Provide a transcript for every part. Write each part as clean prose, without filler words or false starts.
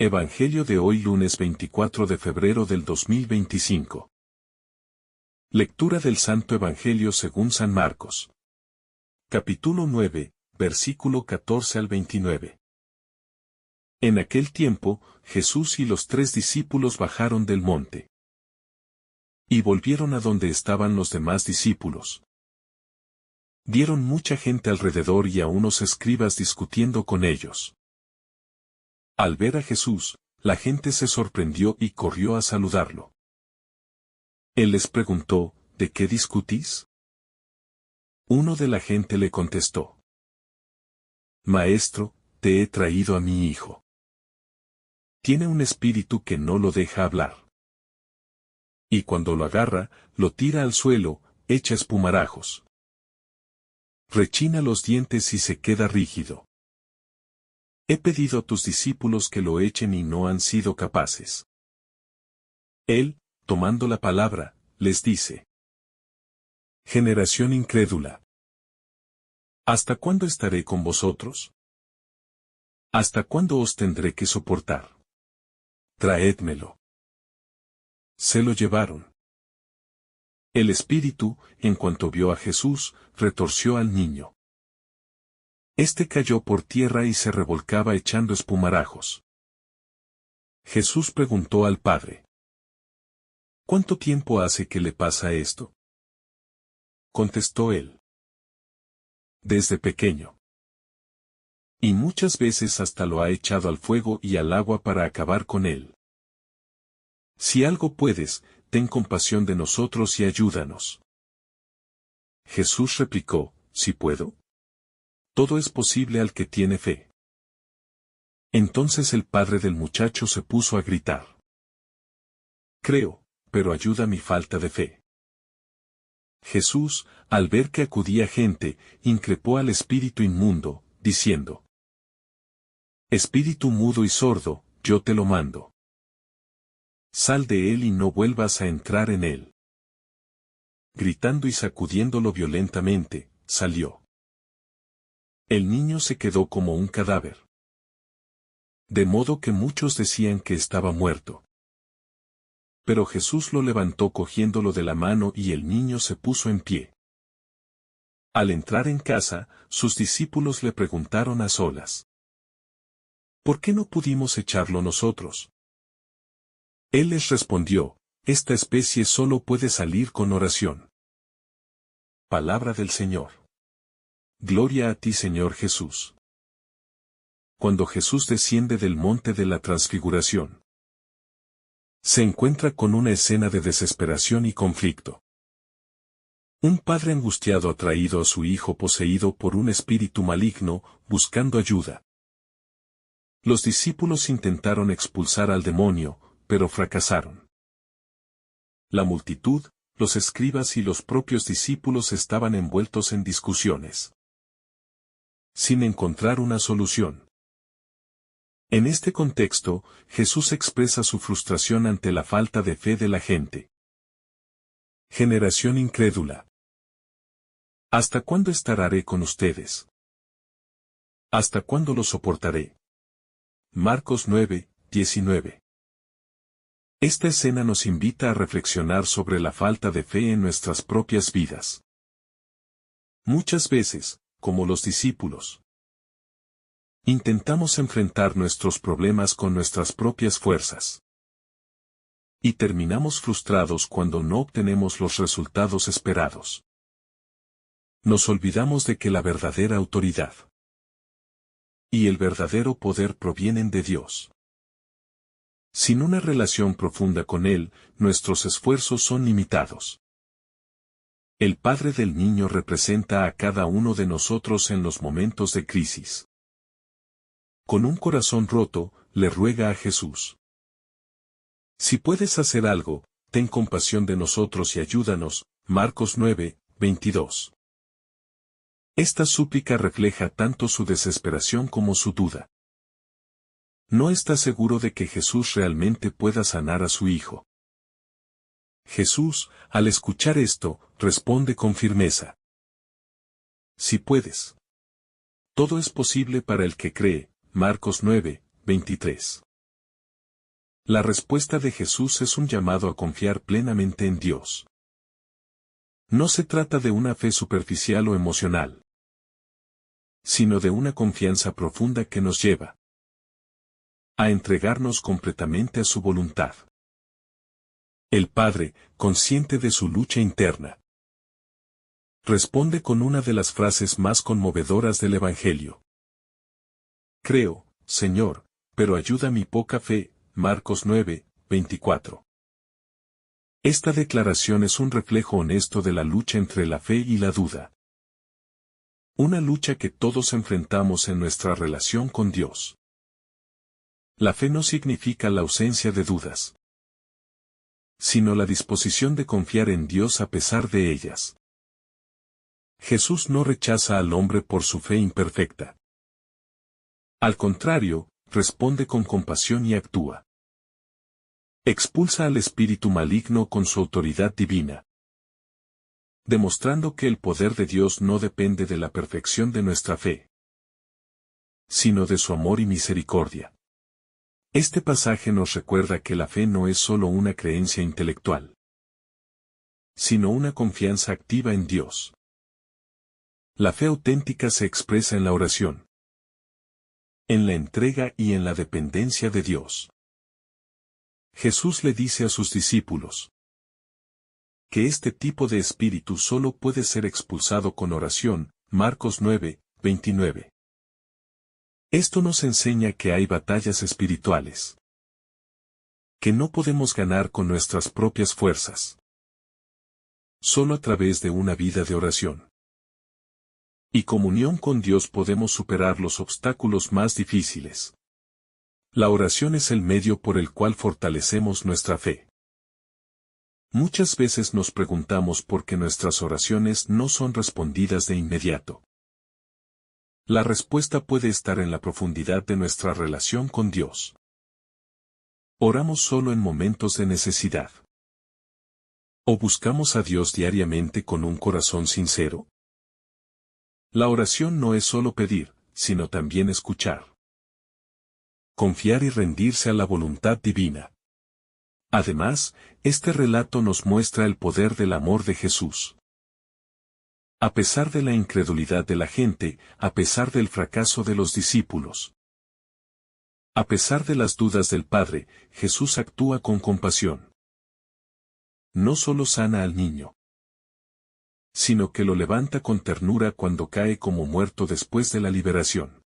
Evangelio de hoy lunes 24 de febrero del 2025. Lectura del Santo Evangelio según San Marcos. Capítulo 9, versículo 14 al 29. En aquel tiempo, Jesús y los 3 discípulos bajaron del monte. Y volvieron a donde estaban los demás discípulos. Vieron mucha gente alrededor y a unos escribas discutiendo con ellos. Al ver a Jesús, la gente se sorprendió y corrió a saludarlo. Él les preguntó, ¿de qué discutís? Uno de la gente le contestó. Maestro, te he traído a mi hijo. Tiene un espíritu que no lo deja hablar. Y cuando lo agarra, lo tira al suelo, echa espumarajos. Rechina los dientes y se queda rígido. He pedido a tus discípulos que lo echen y no han sido capaces. Él, tomando la palabra, les dice. Generación incrédula. ¿Hasta cuándo estaré con vosotros? ¿Hasta cuándo os tendré que soportar? Traédmelo. Se lo llevaron. El espíritu, en cuanto vio a Jesús, retorció al niño. Este cayó por tierra y se revolcaba echando espumarajos. Jesús preguntó al padre. ¿Cuánto tiempo hace que le pasa esto? Contestó él. Desde pequeño. Y muchas veces hasta lo ha echado al fuego y al agua para acabar con él. Si algo puedes, ten compasión de nosotros y ayúdanos. Jesús replicó, ¿sí puedo? Todo es posible al que tiene fe. Entonces el padre del muchacho se puso a gritar. Creo, pero ayuda mi falta de fe. Jesús, al ver que acudía gente, increpó al espíritu inmundo, diciendo. Espíritu mudo y sordo, yo te lo mando. Sal de él y no vuelvas a entrar en él. Gritando y sacudiéndolo violentamente, salió. El niño se quedó como un cadáver. De modo que muchos decían que estaba muerto. Pero Jesús lo levantó cogiéndolo de la mano y el niño se puso en pie. Al entrar en casa, sus discípulos le preguntaron a solas. ¿Por qué no pudimos echarlo nosotros? Él les respondió, esta especie solo puede salir con oración. Palabra del Señor. Gloria a ti, Señor Jesús. Cuando Jesús desciende del monte de la transfiguración, se encuentra con una escena de desesperación y conflicto. Un padre angustiado ha traído a su hijo poseído por un espíritu maligno, buscando ayuda. Los discípulos intentaron expulsar al demonio, pero fracasaron. La multitud, los escribas y los propios discípulos estaban envueltos en discusiones, sin encontrar una solución. En este contexto, Jesús expresa su frustración ante la falta de fe de la gente. Generación incrédula. ¿Hasta cuándo estaré con ustedes? ¿Hasta cuándo lo soportaré? Marcos 9, 19. Esta escena nos invita a reflexionar sobre la falta de fe en nuestras propias vidas. Muchas veces, como los discípulos, intentamos enfrentar nuestros problemas con nuestras propias fuerzas. Y terminamos frustrados cuando no obtenemos los resultados esperados. Nos olvidamos de que la verdadera autoridad y el verdadero poder provienen de Dios. Sin una relación profunda con Él, nuestros esfuerzos son limitados. El Padre del niño representa a cada uno de nosotros en los momentos de crisis. Con un corazón roto, le ruega a Jesús. Si puedes hacer algo, ten compasión de nosotros y ayúdanos. Marcos 9, 22. Esta súplica refleja tanto su desesperación como su duda. No está seguro de que Jesús realmente pueda sanar a su hijo. Jesús, al escuchar esto, responde con firmeza. Si puedes. Todo es posible para el que cree. Marcos 9, 23. La respuesta de Jesús es un llamado a confiar plenamente en Dios. No se trata de una fe superficial o emocional, sino de una confianza profunda que nos lleva a entregarnos completamente a su voluntad. El Padre, consciente de su lucha interna, responde con una de las frases más conmovedoras del Evangelio. Creo, Señor, pero ayuda mi poca fe. Marcos 9, 24. Esta declaración es un reflejo honesto de la lucha entre la fe y la duda. Una lucha que todos enfrentamos en nuestra relación con Dios. La fe no significa la ausencia de dudas, sino la disposición de confiar en Dios a pesar de ellas. Jesús no rechaza al hombre por su fe imperfecta. Al contrario, responde con compasión y actúa. Expulsa al espíritu maligno con su autoridad divina, demostrando que el poder de Dios no depende de la perfección de nuestra fe, sino de su amor y misericordia. Este pasaje nos recuerda que la fe no es solo una creencia intelectual, sino una confianza activa en Dios. La fe auténtica se expresa en la oración, en la entrega y en la dependencia de Dios. Jesús le dice a sus discípulos que este tipo de espíritu solo puede ser expulsado con oración. Marcos 9, 29. Esto nos enseña que hay batallas espirituales que no podemos ganar con nuestras propias fuerzas, solo a través de una vida de oración y comunión con Dios podemos superar los obstáculos más difíciles. La oración es el medio por el cual fortalecemos nuestra fe. Muchas veces nos preguntamos por qué nuestras oraciones no son respondidas de inmediato. La respuesta puede estar en la profundidad de nuestra relación con Dios. Oramos solo en momentos de necesidad. ¿O buscamos a Dios diariamente con un corazón sincero? La oración no es solo pedir, sino también escuchar. Confiar y rendirse a la voluntad divina. Además, este relato nos muestra el poder del amor de Jesús. A pesar de la incredulidad de la gente, a pesar del fracaso de los discípulos, a pesar de las dudas del Padre, Jesús actúa con compasión. No solo sana al niño, sino que lo levanta con ternura cuando cae como muerto después de la liberación.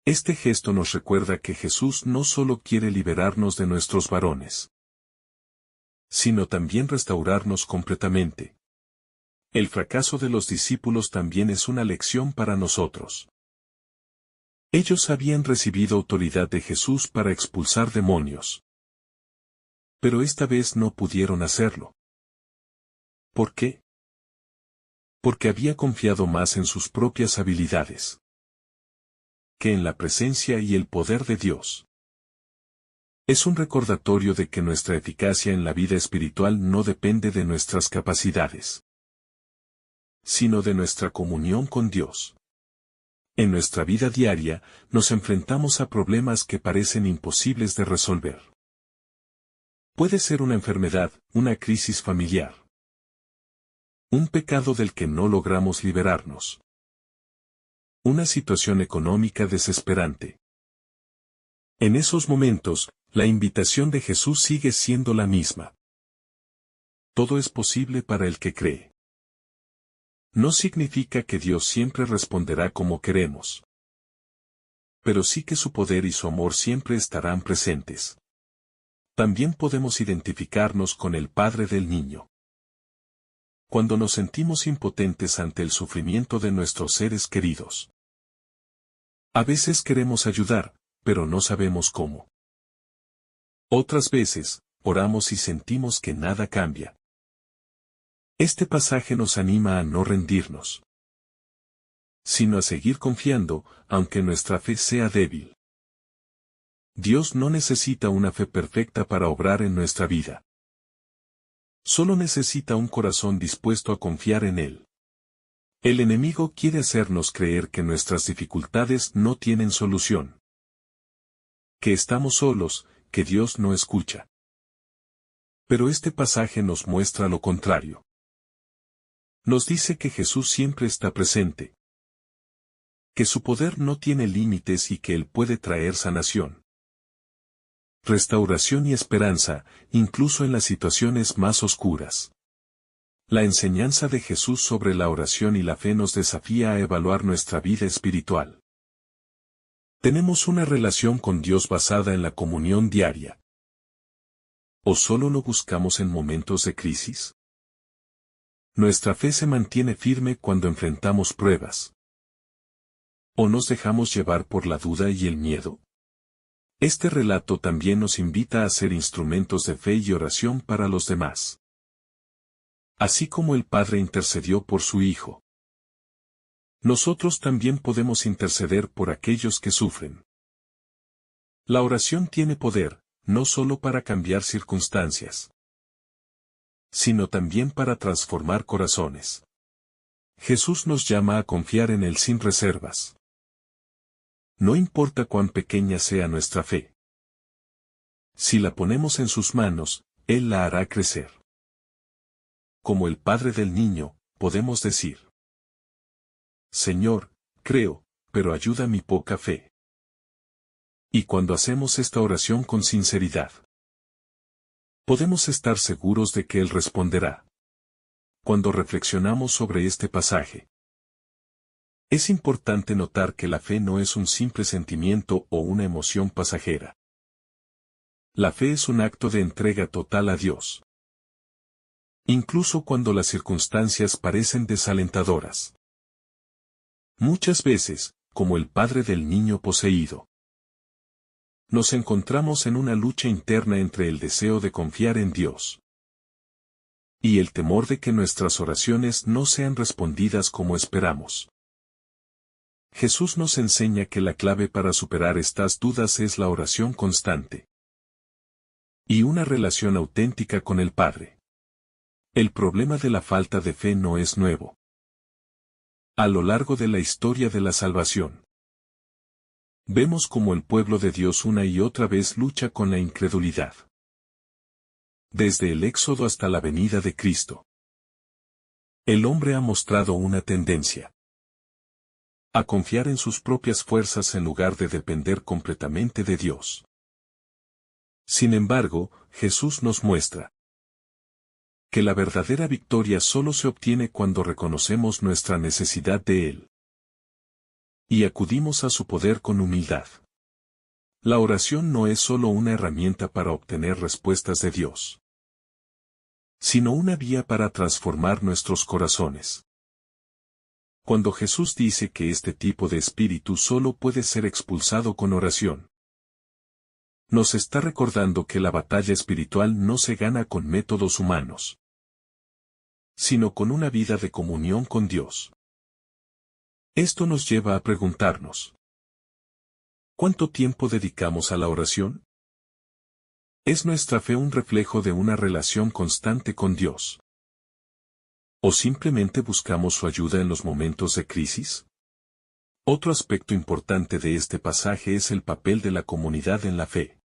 Este gesto nos recuerda que Jesús no solo quiere liberarnos de nuestros varones, sino también restaurarnos completamente. El fracaso de los discípulos también es una lección para nosotros. Ellos habían recibido autoridad de Jesús para expulsar demonios, pero esta vez no pudieron hacerlo. ¿Por qué? Porque había confiado más en sus propias habilidades que en la presencia y el poder de Dios. Es un recordatorio de que nuestra eficacia en la vida espiritual no depende de nuestras capacidades, sino de nuestra comunión con Dios. En nuestra vida diaria, nos enfrentamos a problemas que parecen imposibles de resolver. Puede ser una enfermedad, una crisis familiar, un pecado del que no logramos liberarnos, una situación económica desesperante. En esos momentos, la invitación de Jesús sigue siendo la misma. Todo es posible para el que cree. No significa que Dios siempre responderá como queremos, pero sí que su poder y su amor siempre estarán presentes. También podemos identificarnos con el padre del niño. Cuando nos sentimos impotentes ante el sufrimiento de nuestros seres queridos. A veces queremos ayudar, pero no sabemos cómo. Otras veces, oramos y sentimos que nada cambia. Este pasaje nos anima a no rendirnos, sino a seguir confiando, aunque nuestra fe sea débil. Dios no necesita una fe perfecta para obrar en nuestra vida. Solo necesita un corazón dispuesto a confiar en Él. El enemigo quiere hacernos creer que nuestras dificultades no tienen solución, que estamos solos, que Dios no escucha. Pero este pasaje nos muestra lo contrario. Nos dice que Jesús siempre está presente, que su poder no tiene límites y que Él puede traer sanación, restauración y esperanza, incluso en las situaciones más oscuras. La enseñanza de Jesús sobre la oración y la fe nos desafía a evaluar nuestra vida espiritual. ¿Tenemos una relación con Dios basada en la comunión diaria? ¿O solo lo buscamos en momentos de crisis? ¿Nuestra fe se mantiene firme cuando enfrentamos pruebas? ¿O nos dejamos llevar por la duda y el miedo? Este relato también nos invita a ser instrumentos de fe y oración para los demás. Así como el Padre intercedió por su Hijo, nosotros también podemos interceder por aquellos que sufren. La oración tiene poder, no solo para cambiar circunstancias, sino también para transformar corazones. Jesús nos llama a confiar en Él sin reservas. No importa cuán pequeña sea nuestra fe. Si la ponemos en sus manos, Él la hará crecer. Como el padre del niño, podemos decir: Señor, creo, pero ayuda mi poca fe. Y cuando hacemos esta oración con sinceridad, podemos estar seguros de que Él responderá. Cuando reflexionamos sobre este pasaje, es importante notar que la fe no es un simple sentimiento o una emoción pasajera. La fe es un acto de entrega total a Dios. Incluso cuando las circunstancias parecen desalentadoras. Muchas veces, como el padre del niño poseído, nos encontramos en una lucha interna entre el deseo de confiar en Dios y el temor de que nuestras oraciones no sean respondidas como esperamos. Jesús nos enseña que la clave para superar estas dudas es la oración constante y una relación auténtica con el Padre. El problema de la falta de fe no es nuevo. A lo largo de la historia de la salvación, vemos cómo el pueblo de Dios una y otra vez lucha con la incredulidad. Desde el Éxodo hasta la venida de Cristo, el hombre ha mostrado una tendencia a confiar en sus propias fuerzas en lugar de depender completamente de Dios. Sin embargo, Jesús nos muestra que la verdadera victoria solo se obtiene cuando reconocemos nuestra necesidad de Él y acudimos a su poder con humildad. La oración no es solo una herramienta para obtener respuestas de Dios, sino una vía para transformar nuestros corazones. Cuando Jesús dice que este tipo de espíritu solo puede ser expulsado con oración, nos está recordando que la batalla espiritual no se gana con métodos humanos, sino con una vida de comunión con Dios. Esto nos lleva a preguntarnos: ¿cuánto tiempo dedicamos a la oración? ¿Es nuestra fe un reflejo de una relación constante con Dios? ¿O simplemente buscamos su ayuda en los momentos de crisis? Otro aspecto importante de este pasaje es el papel de la comunidad en la fe.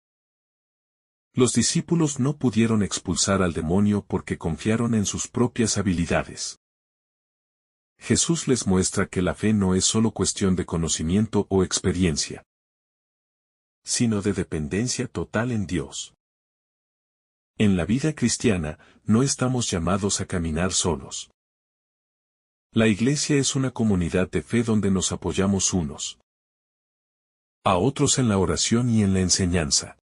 Los discípulos no pudieron expulsar al demonio porque confiaron en sus propias habilidades. Jesús les muestra que la fe no es solo cuestión de conocimiento o experiencia, sino de dependencia total en Dios. En la vida cristiana, no estamos llamados a caminar solos. La iglesia es una comunidad de fe donde nos apoyamos unos a otros en la oración y en la enseñanza.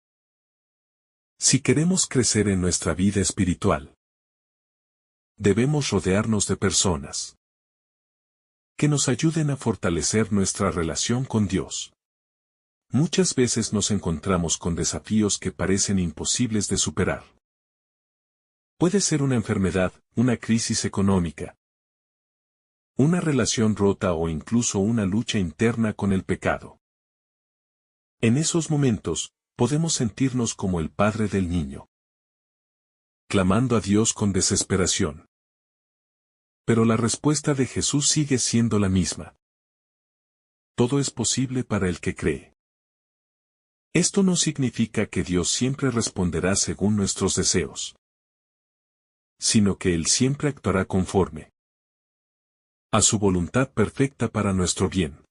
Si queremos crecer en nuestra vida espiritual, debemos rodearnos de personas que nos ayuden a fortalecer nuestra relación con Dios. Muchas veces nos encontramos con desafíos que parecen imposibles de superar. Puede ser una enfermedad, una crisis económica, una relación rota o incluso una lucha interna con el pecado. En esos momentos, podemos sentirnos como el padre del niño, clamando a Dios con desesperación. Pero la respuesta de Jesús sigue siendo la misma. Todo es posible para el que cree. Esto no significa que Dios siempre responderá según nuestros deseos, sino que Él siempre actuará conforme a su voluntad perfecta para nuestro bien.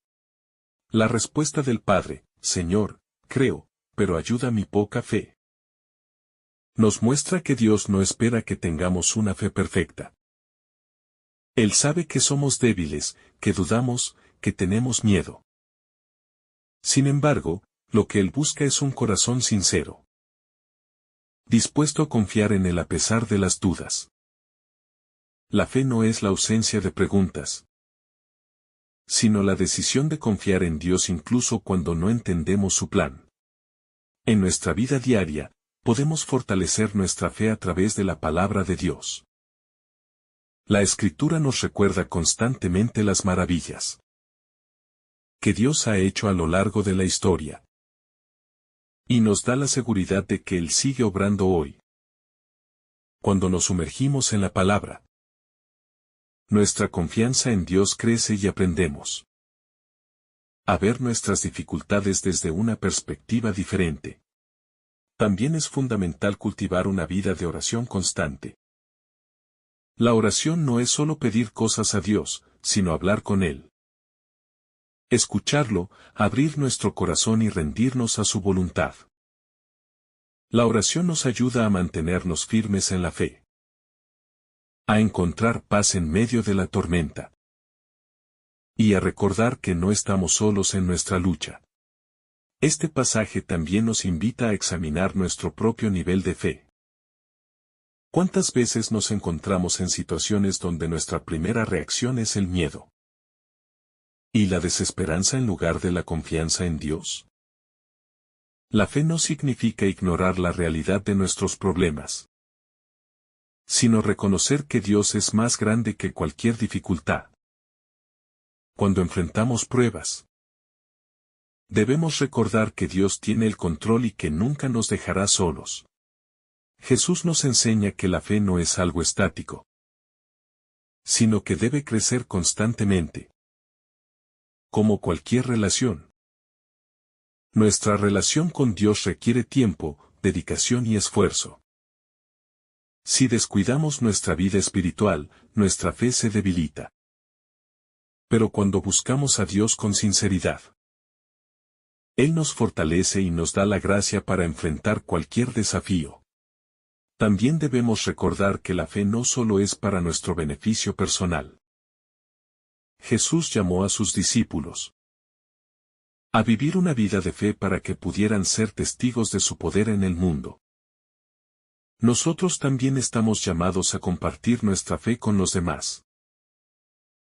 La respuesta del Padre: Señor, creo, pero ayuda mi poca fe, nos muestra que Dios no espera que tengamos una fe perfecta. Él sabe que somos débiles, que dudamos, que tenemos miedo. Sin embargo, lo que Él busca es un corazón sincero, dispuesto a confiar en Él a pesar de las dudas. La fe no es la ausencia de preguntas, sino la decisión de confiar en Dios incluso cuando no entendemos su plan. En nuestra vida diaria, podemos fortalecer nuestra fe a través de la palabra de Dios. La Escritura nos recuerda constantemente las maravillas que Dios ha hecho a lo largo de la historia, y nos da la seguridad de que Él sigue obrando hoy. Cuando nos sumergimos en la palabra, nuestra confianza en Dios crece y aprendemos a ver nuestras dificultades desde una perspectiva diferente. También es fundamental cultivar una vida de oración constante. La oración no es solo pedir cosas a Dios, sino hablar con Él. Escucharlo, abrir nuestro corazón y rendirnos a su voluntad. La oración nos ayuda a mantenernos firmes en la fe, a encontrar paz en medio de la tormenta, y a recordar que no estamos solos en nuestra lucha. Este pasaje también nos invita a examinar nuestro propio nivel de fe. ¿Cuántas veces nos encontramos en situaciones donde nuestra primera reacción es el miedo y la desesperanza en lugar de la confianza en Dios? La fe no significa ignorar la realidad de nuestros problemas, sino reconocer que Dios es más grande que cualquier dificultad. Cuando enfrentamos pruebas, debemos recordar que Dios tiene el control y que nunca nos dejará solos. Jesús nos enseña que la fe no es algo estático, sino que debe crecer constantemente. Como cualquier relación, nuestra relación con Dios requiere tiempo, dedicación y esfuerzo. Si descuidamos nuestra vida espiritual, nuestra fe se debilita. Pero cuando buscamos a Dios con sinceridad, Él nos fortalece y nos da la gracia para enfrentar cualquier desafío. También debemos recordar que la fe no solo es para nuestro beneficio personal. Jesús llamó a sus discípulos a vivir una vida de fe para que pudieran ser testigos de su poder en el mundo. Nosotros también estamos llamados a compartir nuestra fe con los demás,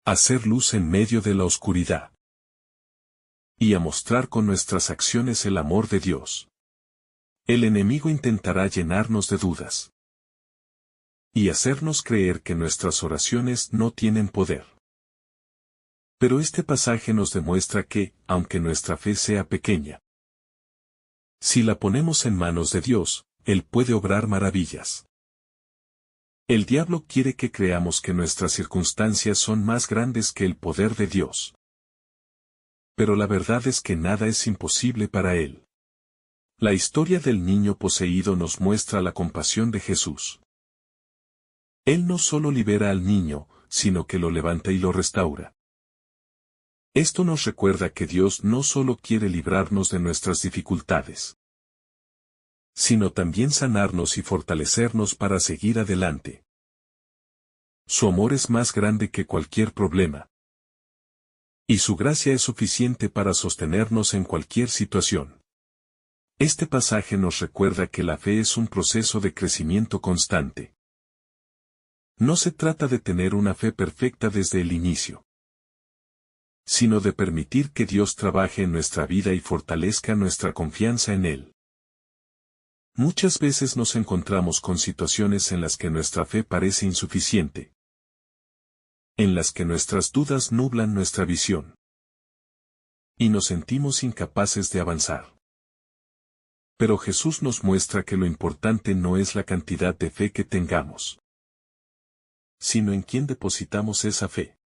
a hacer luz en medio de la oscuridad, y a mostrar con nuestras acciones el amor de Dios. El enemigo intentará llenarnos de dudas y hacernos creer que nuestras oraciones no tienen poder. Pero este pasaje nos demuestra que, aunque nuestra fe sea pequeña, si la ponemos en manos de Dios, Él puede obrar maravillas. El diablo quiere que creamos que nuestras circunstancias son más grandes que el poder de Dios. Pero la verdad es que nada es imposible para Él. La historia del niño poseído nos muestra la compasión de Jesús. Él no solo libera al niño, sino que lo levanta y lo restaura. Esto nos recuerda que Dios no solo quiere librarnos de nuestras dificultades, sino también sanarnos y fortalecernos para seguir adelante. Su amor es más grande que cualquier problema, y su gracia es suficiente para sostenernos en cualquier situación. Este pasaje nos recuerda que la fe es un proceso de crecimiento constante. No se trata de tener una fe perfecta desde el inicio, sino de permitir que Dios trabaje en nuestra vida y fortalezca nuestra confianza en Él. Muchas veces nos encontramos con situaciones en las que nuestra fe parece insuficiente, en las que nuestras dudas nublan nuestra visión, y nos sentimos incapaces de avanzar. Pero Jesús nos muestra que lo importante no es la cantidad de fe que tengamos, sino en quién depositamos esa fe.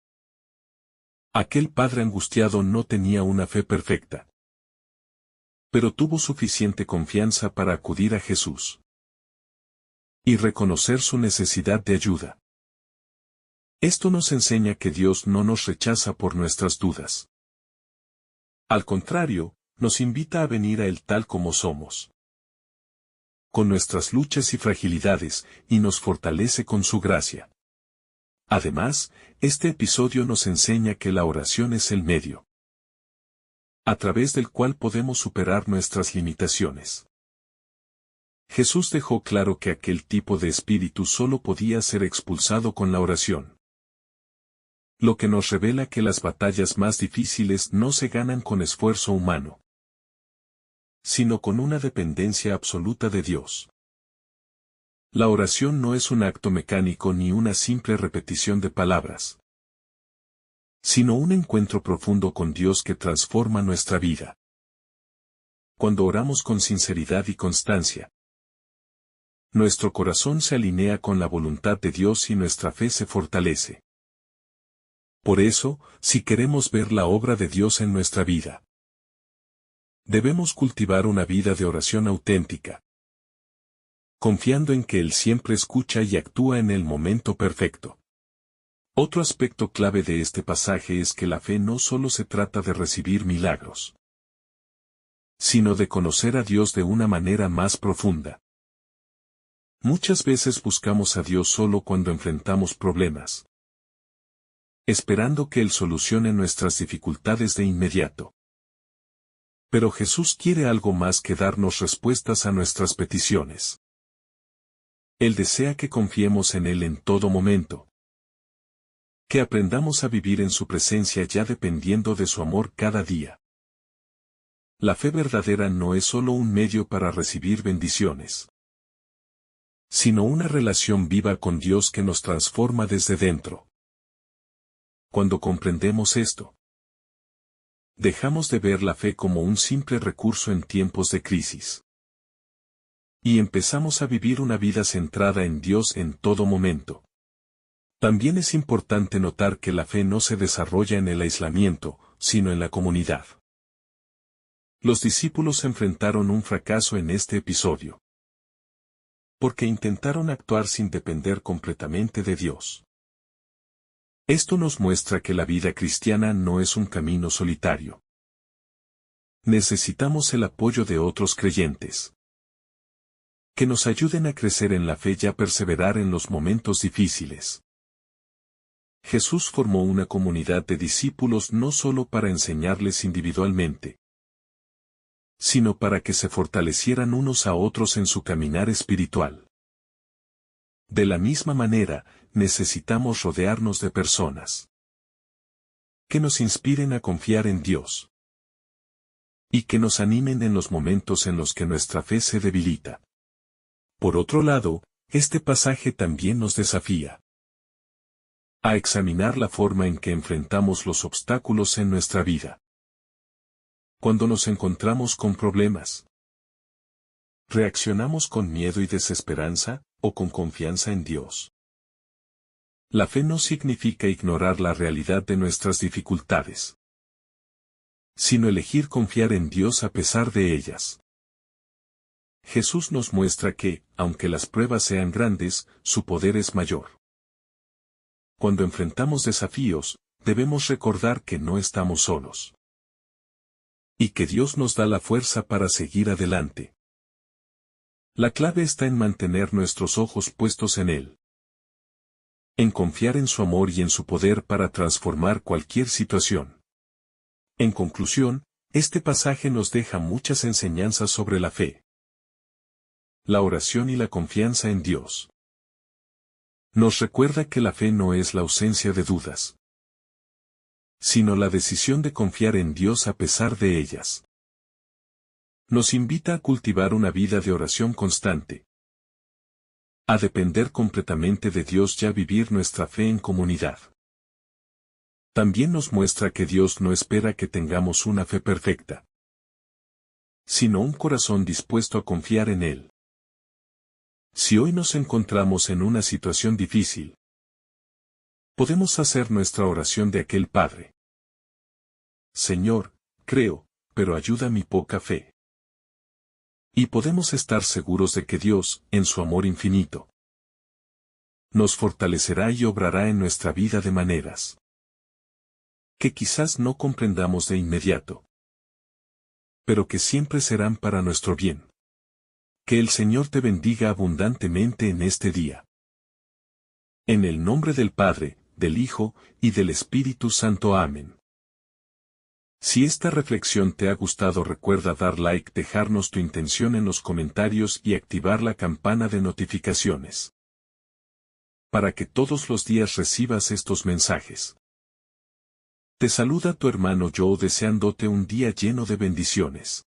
Aquel padre angustiado no tenía una fe perfecta, Pero tuvo suficiente confianza para acudir a Jesús y reconocer su necesidad de ayuda. Esto nos enseña que Dios no nos rechaza por nuestras dudas. Al contrario, nos invita a venir a Él tal como somos, con nuestras luchas y fragilidades, y nos fortalece con su gracia. Además, este episodio nos enseña que la oración es el medio a través del cual podemos superar nuestras limitaciones. Jesús dejó claro que aquel tipo de espíritu solo podía ser expulsado con la oración, lo que nos revela que las batallas más difíciles no se ganan con esfuerzo humano, sino con una dependencia absoluta de Dios. La oración no es un acto mecánico ni una simple repetición de palabras, sino un encuentro profundo con Dios que transforma nuestra vida. Cuando oramos con sinceridad y constancia, nuestro corazón se alinea con la voluntad de Dios y nuestra fe se fortalece. Por eso, si queremos ver la obra de Dios en nuestra vida, debemos cultivar una vida de oración auténtica, confiando en que Él siempre escucha y actúa en el momento perfecto. Otro aspecto clave de este pasaje es que la fe no solo se trata de recibir milagros, sino de conocer a Dios de una manera más profunda. Muchas veces buscamos a Dios solo cuando enfrentamos problemas, esperando que Él solucione nuestras dificultades de inmediato. Pero Jesús quiere algo más que darnos respuestas a nuestras peticiones. Él desea que confiemos en Él en todo momento, que aprendamos a vivir en su presencia ya dependiendo de su amor cada día. La fe verdadera no es solo un medio para recibir bendiciones, sino una relación viva con Dios que nos transforma desde dentro. Cuando comprendemos esto, dejamos de ver la fe como un simple recurso en tiempos de crisis, y empezamos a vivir una vida centrada en Dios en todo momento. También es importante notar que la fe no se desarrolla en el aislamiento, sino en la comunidad. Los discípulos enfrentaron un fracaso en este episodio, porque intentaron actuar sin depender completamente de Dios. Esto nos muestra que la vida cristiana no es un camino solitario. Necesitamos el apoyo de otros creyentes, que nos ayuden a crecer en la fe y a perseverar en los momentos difíciles. Jesús formó una comunidad de discípulos no solo para enseñarles individualmente, sino para que se fortalecieran unos a otros en su caminar espiritual. De la misma manera, necesitamos rodearnos de personas que nos inspiren a confiar en Dios y que nos animen en los momentos en los que nuestra fe se debilita. Por otro lado, este pasaje también nos desafía a examinar la forma en que enfrentamos los obstáculos en nuestra vida. Cuando nos encontramos con problemas, ¿reaccionamos con miedo y desesperanza, o con confianza en Dios? La fe no significa ignorar la realidad de nuestras dificultades, sino elegir confiar en Dios a pesar de ellas. Jesús nos muestra que, aunque las pruebas sean grandes, su poder es mayor. Cuando enfrentamos desafíos, debemos recordar que no estamos solos, y que Dios nos da la fuerza para seguir adelante. La clave está en mantener nuestros ojos puestos en Él, en confiar en su amor y en su poder para transformar cualquier situación. En conclusión, este pasaje nos deja muchas enseñanzas sobre la fe, la oración y la confianza en Dios. Nos recuerda que la fe no es la ausencia de dudas, sino la decisión de confiar en Dios a pesar de ellas. Nos invita a cultivar una vida de oración constante, a depender completamente de Dios y a vivir nuestra fe en comunidad. También nos muestra que Dios no espera que tengamos una fe perfecta, sino un corazón dispuesto a confiar en Él. Si hoy nos encontramos en una situación difícil, podemos hacer nuestra oración de aquel Padre: Señor, creo, pero ayuda mi poca fe. Y podemos estar seguros de que Dios, en su amor infinito, nos fortalecerá y obrará en nuestra vida de maneras que quizás no comprendamos de inmediato, pero que siempre serán para nuestro bien. Que el Señor te bendiga abundantemente en este día. En el nombre del Padre, del Hijo, y del Espíritu Santo. Amén. Si esta reflexión te ha gustado, recuerda dar like, dejarnos tu intención en los comentarios y activar la campana de notificaciones, para que todos los días recibas estos mensajes. Te saluda tu hermano Joe, deseándote un día lleno de bendiciones.